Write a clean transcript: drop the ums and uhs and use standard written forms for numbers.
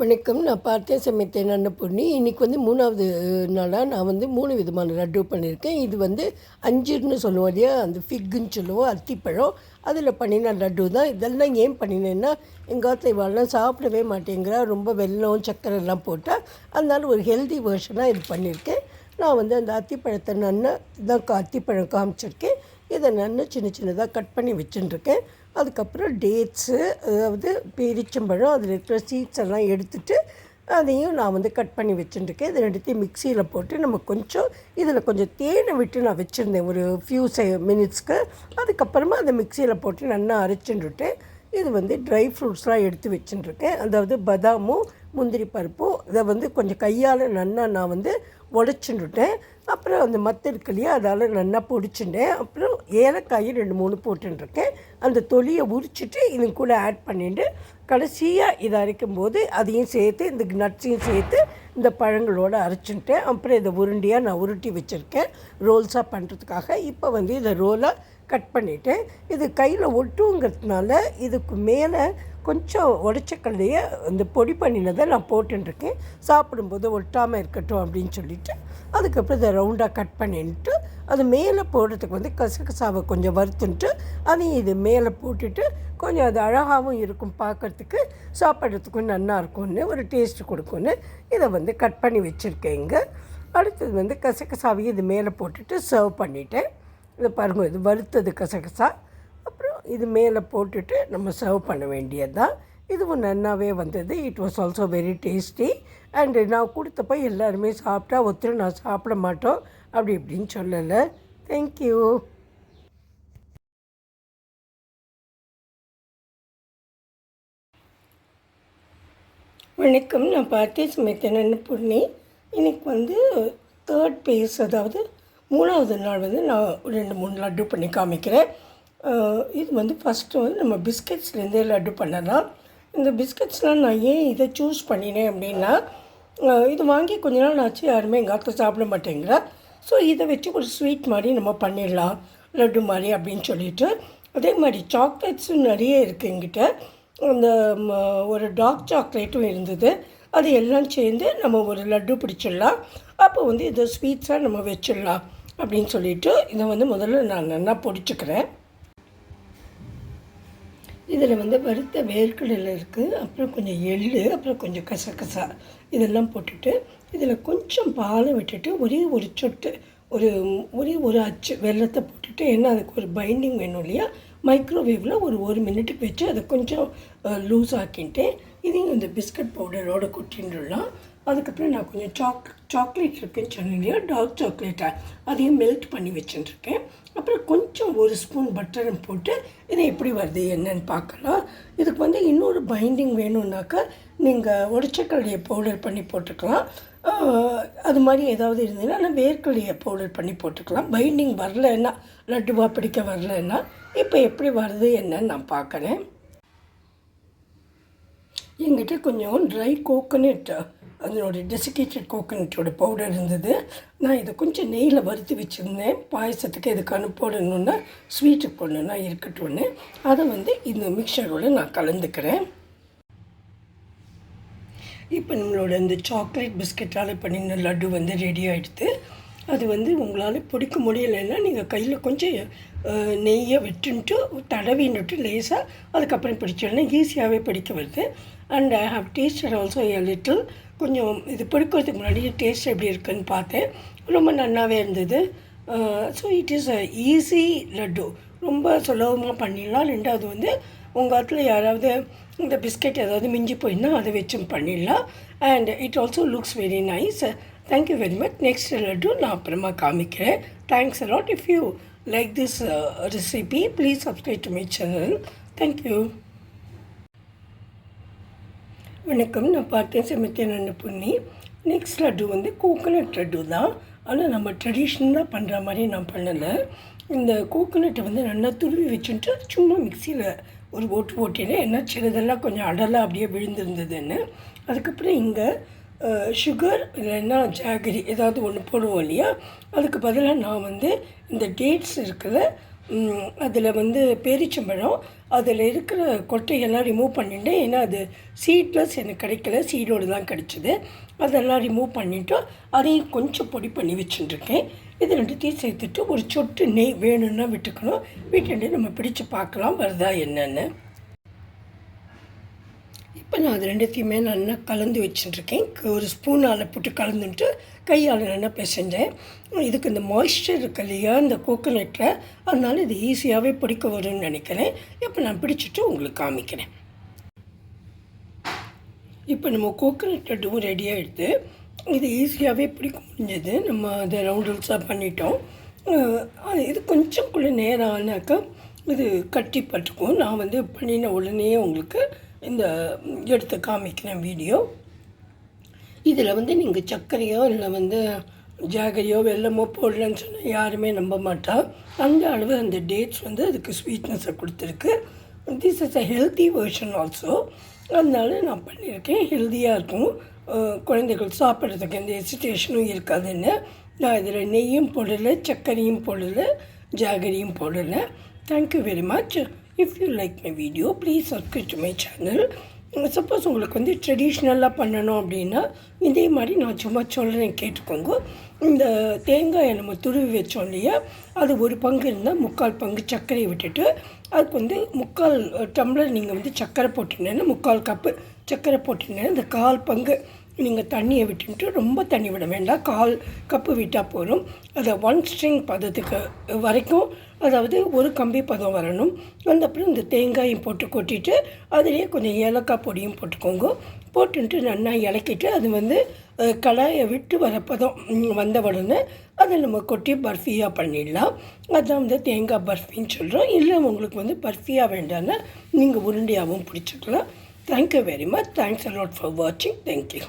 வணக்கம். நான் பார்த்தேன் சமைத்தேன் அன்னபூர்ணி. இன்றைக்கி வந்து 3வது நாளாக நான் வந்து 3 விதமான லட்டு பண்ணியிருக்கேன். இது வந்து அஞ்சுன்னு சொல்லுவோம் இல்லையா, அந்த ஃபிக்குன்னு சொல்லுவோம், அத்திப்பழம். அதில் பண்ணின லட்டு தான். இதெல்லாம் ஏன் பண்ணினேன்னா, எங்கள் ஆத்துல இவாளெலாம் சாப்பிடவே மாட்டேங்கிறா, ரொம்ப வெல்லம் சர்க்கரை எல்லாம் போட்டால். அதனால ஒரு ஹெல்தி வேர்ஷனாக இது பண்ணியிருக்கேன். நான் வந்து அந்த அத்திப்பழத்தை இதான் அத்திப்பழம் காமிச்சிருக்கேன். இதை சின்ன சின்னதாக கட் பண்ணி வச்சுட்டுருக்கேன். அதுக்கப்புறம் டேட்ஸு, அதாவது பேரிச்சம்பழம், அதில் இருக்கிற சீட்ஸ் எல்லாம் எடுத்துகிட்டு அதையும் நான் வந்து கட் பண்ணி வச்சுட்டுருக்கேன். இது ரெண்டுத்தையும் மிக்சியில் போட்டு நம்ம கொஞ்சம் இதில் கொஞ்சம் தேனை விட்டு நான் வச்சுருந்தேன் ஒரு ஃபியூ மினிட்ஸ்க்கு. அதுக்கப்புறமா அதை மிக்சியில் போட்டு நல்லா அரைச்சுட்டுட்டேன். இது வந்து ட்ரை ஃப்ரூட்ஸ்லாம் எடுத்து வச்சுட்டுருக்கேன். அதாவது பதாமும் முந்திரி பருப்பும் இதை வந்து கொஞ்சம் கையால் நல்லா நான் வந்து உடச்சுட்டுட்டேன். அப்புறம் அந்த மற்ற இருக்கு இல்லையா, அதால் நல்லா பொடிச்சுட்டேன். அப்புறம் ஏலக்காய் 2-3 போட்டுருக்கேன். அந்த தொலியை உரிச்சிட்டு இது கூட ஆட் பண்ணிவிட்டு கடைசியாக இதை அரைக்கும்போது அதையும் சேர்த்து இந்த நட்ஸையும் சேர்த்து இந்த பழங்களோடு அரைச்சிட்டேன். அப்புறம் இதை உருண்டியாக நான் உருட்டி வச்சுருக்கேன் ரோல்ஸாக பண்ணுறதுக்காக. இப்போ வந்து இதை ரோலாக கட் பண்ணிவிட்டேன். இது கையில் ஒட்டுங்கிறதுனால இதுக்கு மேலே கொஞ்சம் உடச்சக்கல்லையே இந்த பொடி பண்ணினதை நான் போட்டுருக்கேன். சாப்பிடும்போது ஒட்டாமல் இருக்கட்டும் அப்படின்னு சொல்லிவிட்டு அதுக்கப்புறம் இதை ரவுண்டாக கட் பண்ணிட்டு அது மேலே போடுறதுக்கு வந்து கசகசாவை கொஞ்சம் வறுத்துன்ட்டு அதையும் இது மேலே போட்டுட்டு கொஞ்சம் அது அழகாகவும் இருக்கும், பார்க்குறதுக்கு சாப்பிட்றதுக்கும் நல்லா இருக்கும்னு, ஒரு டேஸ்ட்டு கொடுக்கும்னு இதை வந்து கட் பண்ணி வச்சுருக்கேங்க. அடுத்தது வந்து கசகசாவையும் இது மேலே போட்டுட்டு சர்வ் பண்ணிவிட்டேன். இதை பாருங்கள், இது வறுத்தது கசகசா. அப்புறம் இது மேலே போட்டுட்டு நம்ம சர்வ் பண்ண வேண்டியது தான். இதுவும் நல்லாவே வந்தது. It was also very tasty. And நான் கொடுத்தப்போ எல்லாருமே சாப்பிட்டா, ஒருத்தர் நான் சாப்பிட மாட்டோம் அப்படி இப்படின்னு சொல்லலை. தேங்க்யூ. வணக்கம். நான் பார்த்தேன் சமைத்தேன் அன்னபூர்ணி. இன்றைக்கி வந்து 3rd பேஸ், அதாவது 3வது நாள் வந்து நான் 2-3 லட்டு பண்ணி காமிக்கிறேன். இது வந்து ஃபஸ்ட்டு வந்து நம்ம பிஸ்கட்ஸ்லேருந்தே லட்டு பண்ணலாம். இந்த பிஸ்கட்ஸ்லாம் நான் ஏன் இதை சூஸ் பண்ணினேன் அப்படின்னா, இது வாங்கி கொஞ்ச நாள் ஆச்சு, யாருமே எங்கள் ஆத்துல சாப்பிட மாட்டேங்கிறா. ஸோ இதை வச்சு ஒரு ஸ்வீட் மாதிரி நம்ம பண்ணிடலாம், லட்டு மாதிரி அப்படின்னு சொல்லிட்டு. அதே மாதிரி சாக்லேட்ஸும் நிறைய இருக்குது எங்கிட்ட. அந்த ஒரு டார்க் சாக்லேட்டும் இருந்தது. அது எல்லாம் சேர்ந்து நம்ம ஒரு லட்டு பிடிச்சிடலாம். அப்போ வந்து இதை ஸ்வீட்ஸாக நம்ம வச்சிடலாம் அப்படின்னு சொல்லிவிட்டு இதை வந்து முதல்ல நான் நல்லா பொடிச்சுக்கிறேன். இதில் வந்து வறுத்த வேர்க்கடலை இருக்குது, அப்புறம் கொஞ்சம் எள்ளு, அப்புறம் கொஞ்சம் கசகசா இதெல்லாம் போட்டுட்டு இதில் கொஞ்சம் பாலை விட்டுட்டு ஒரே ஒரு சொட்டு ஒரு அச்சு வெல்லத்தை போட்டுட்டு, ஏன்னா அதுக்கு ஒரு பைண்டிங் வேணும் இல்லையா, மைக்ரோவேவில் ஒரு 1 மினிட்டுக்கு வச்சு அதை கொஞ்சம் லூஸ் ஆக்கிட்டேன். இதையும் இந்த பிஸ்கட் பவுடரோடு கொட்டிடலாம். அதுக்கப்புறம் நான் கொஞ்சம் சாக்லேட் இருக்குதுன்னு சொன்னேன் இல்லையா, டார்க் சாக்லேட்டை அதையும் மெல்ட் பண்ணி வச்சுட்டுருக்கேன். அப்புறம் கொஞ்சம் 1 ஸ்பூன் பட்டரும் போட்டு இதை எப்படி வருது என்னன்னு பார்க்கலாம். இதுக்கு வந்து இன்னொரு பைண்டிங் வேணும்னாக்கா நீங்கள் உடச்சக்கல்லையை பவுடர் பண்ணி போட்டுக்கலாம். அது மாதிரி ஏதாவது இருந்ததுன்னா வேர்க்கடலையை பவுடர் பண்ணி போட்டுக்கலாம். பைண்டிங் வரலைன்னா, லட்டுவாக பிடிக்க வரலைன்னா இப்போ எப்படி வருது என்னன்னு நான் பார்க்குறேன். என்கிட்ட கொஞ்சம் ட்ரை கோகோனட், அதனோட டெசிகேட்டட் கோகோனட்டோட பவுடர் இருந்தது. நான் இதை கொஞ்சம் நெய்யில் வறுத்து வச்சுருந்தேன். பாயசத்துக்கு இதுக்கு போடணுன்னா, ஸ்வீட்டுக்கு போடணுன்னா இருக்கட்டும்னு அதை வந்து இந்த மிக்சரோடு நான் கலந்துக்கிறேன். இப்போ நம்மளோட இந்த சாக்லேட் பிஸ்கெட்டால் பண்ணின லட்டு வந்து ரெடி ஆகிடுது. அது வந்து உங்களால் பிடிக்க முடியலைன்னா நீங்கள் கையில் கொஞ்சம் நெய்யை விட்டுன்ட்டு தடவின்னுட்டு லேசாக அதுக்கப்புறம் பிடிச்சிடலாம். ஈஸியாகவே பிடிக்க வருது. And I have tasted also a little. கொஞ்சம் இது பிடிக்கிறதுக்கு முன்னாடி டேஸ்ட் எப்படி இருக்குதுன்னு பார்த்தேன். ரொம்ப நல்லாவே இருந்தது. So it is a easy laddu. ரொம்ப சுலபமாக பண்ணிடலாம். 2வது வந்து உங்கள் இடத்துல யாராவது இந்த பிஸ்கெட் ஏதாவது மிஞ்சி போயிருந்தால் அதை வச்சும் பண்ணிடலாம். And it also looks very nice. Thank you very much. Next laddu நான் அப்புறமா காமிக்கிறேன். Thanks a lot. If you like this recipe, please subscribe to my channel. Thank you. வணக்கம். நான் பார்த்தேன் சமைத்தேன் அன்னபூர்ணி. நெக்ஸ்ட் லட்டு வந்து கோகோனட் லட்டு தான். ஆனால் நம்ம ட்ரெடிஷ்னலாக பண்ணுற மாதிரி நான் பண்ணலை. இந்த கோகோனட்டை வந்து நல்லா துருவி வச்சுட்டு சும்மா மிக்சியில் ஒரு ஓட்டினேன். ஏன்னா சிலதெல்லாம் கொஞ்சம் அடலாக அப்படியே விழுந்திருந்ததுன்னு. அதுக்கப்புறம் இங்கே சுகர் இல்லைன்னா ஜாகரி ஏதாவது ஒன்று போடுவோம் இல்லையா, அதுக்கு பதிலாக நான் வந்து இந்த டேட்ஸ் இருக்கிற அதில் வந்து பேரிச்சம்பழம் அதில் இருக்கிற கொட்டையெல்லாம் ரிமூவ் பண்ணிட்டேன். ஏன்னா அது சீட்லெஸ் எனக்கு கிடைக்கல, சீடோடு தான் கிடச்சிது. அதெல்லாம் ரிமூவ் பண்ணிவிட்டு அதையும் கொஞ்சம் பொடி பண்ணி வச்சுட்டுருக்கேன். இது ரெண்டுத்தையும் சேர்த்துட்டு ஒரு சொட்டு நெய் வேணும்னா விட்டுக்கணும். விட்டுட்டு நம்ம பிடிச்சு பார்க்கலாம் வருதா என்னென்னு. இப்போ நான் அது ரெண்டுத்தையுமே நல்லா கலந்து வச்சுட்டுருக்கேன். ஒரு ஸ்பூனால் போட்டு கலந்துட்டு கையால் நல்லா பிசைஞ்சேன். இதுக்கு இந்த மாய்ஸ்சர் இருக்கு இல்லையா இந்த கோகோனட்டில், அதனால் இது ஈஸியாகவே பிடிக்க வரும்னு நினைக்கிறேன். இப்போ நான் பிடிச்சிட்டு உங்களுக்கு காமிக்கிறேன். இப்போ நம்ம கோகோனட் லட்டுவும் ரெடியாகிடுது. இது ஈஸியாகவே பிடிக்க முடிஞ்சது. நம்ம அதை ரவுண்டல்ஸாக பண்ணிட்டோம். இது கொஞ்சம்குள்ளே நேரம் ஆனாக்கா இது கட்டி பட்டுக்கும். நான் வந்து பண்ணின உடனே உங்களுக்கு இந்த எடுத்து காமிக்கிறேன் வீடியோ. இதில் வந்து நீங்கள் சர்க்கரையோ இல்லை வந்து ஜாகரியோ வெல்லமோ போடலன்னு சொன்னால் யாருமே நம்ப மாட்டா. அந்த அளவு அந்த டேட்ஸ் வந்து அதுக்கு ஸ்வீட்னஸை கொடுத்துருக்கு. This is a healthy version also. அதனால நான் பண்ணியிருக்கேன். ஹெல்த்தியாக இருக்கும், குழந்தைகள் சாப்பிட்றதுக்கு எந்த ஹெசிடேஷனும் இருக்காதுன்னு. நான் இதில் நெய்யும் போடலை, சர்க்கரையும் போடலை, ஜாகரியும் போடலை. Thank you very much. If you like my video, please subscribe to my channel. Suppose உங்களுக்கு வந்து ட்ரெடிஷ்னலாக பண்ணணும் அப்படின்னா இதே மாதிரி நான் சும்மா சொல்கிறேன், கேட்டுக்கோங்க. இந்த தேங்காயை நம்ம துருவி வச்சோம் இல்லையா, அது ஒரு பங்கு இருந்தால் 3/4 பங்கு சர்க்கரையை விட்டுட்டு அதுக்கு வந்து 3/4 டம்ளர் நீங்கள் வந்து சர்க்கரை போட்டுனேன்னா 3/4 கப்பு சர்க்கரை போட்டுனேன். இந்த 1/4 பங்கு நீங்கள் தண்ணியை விட்டுட்டு ரொம்ப தண்ணி விட வேண்டாம், 1/4 கப்பு விட்டால் போதும். அதை 1 ஸ்ட்ரிங் பதத்துக்கு வரைக்கும், அதாவது ஒரு கம்பி பதம் வரணும். அந்த அப்புறம் இந்த தேங்காயும் போட்டு கொட்டிட்டு அதுலேயே கொஞ்சம் ஏலக்காய் பொடியும் போட்டுக்கோங்க. போட்டுட்டு நல்லா இலக்கிட்டு அது வந்து கடாயை விட்டு வர பதம் வந்த உடனே அதை நம்ம கொட்டி பர்ஃபியாக பண்ணிடலாம். அதுதான் வந்து தேங்காய் பர்ஃபின்னு சொல்கிறோம். இல்லை உங்களுக்கு வந்து பர்ஃபியாக வேண்டாம்னா நீங்கள் உருண்டையாகவும் பிடிச்சிக்கலாம். Thank you very much. Thanks a lot for வாட்சிங். தேங்க்யூ.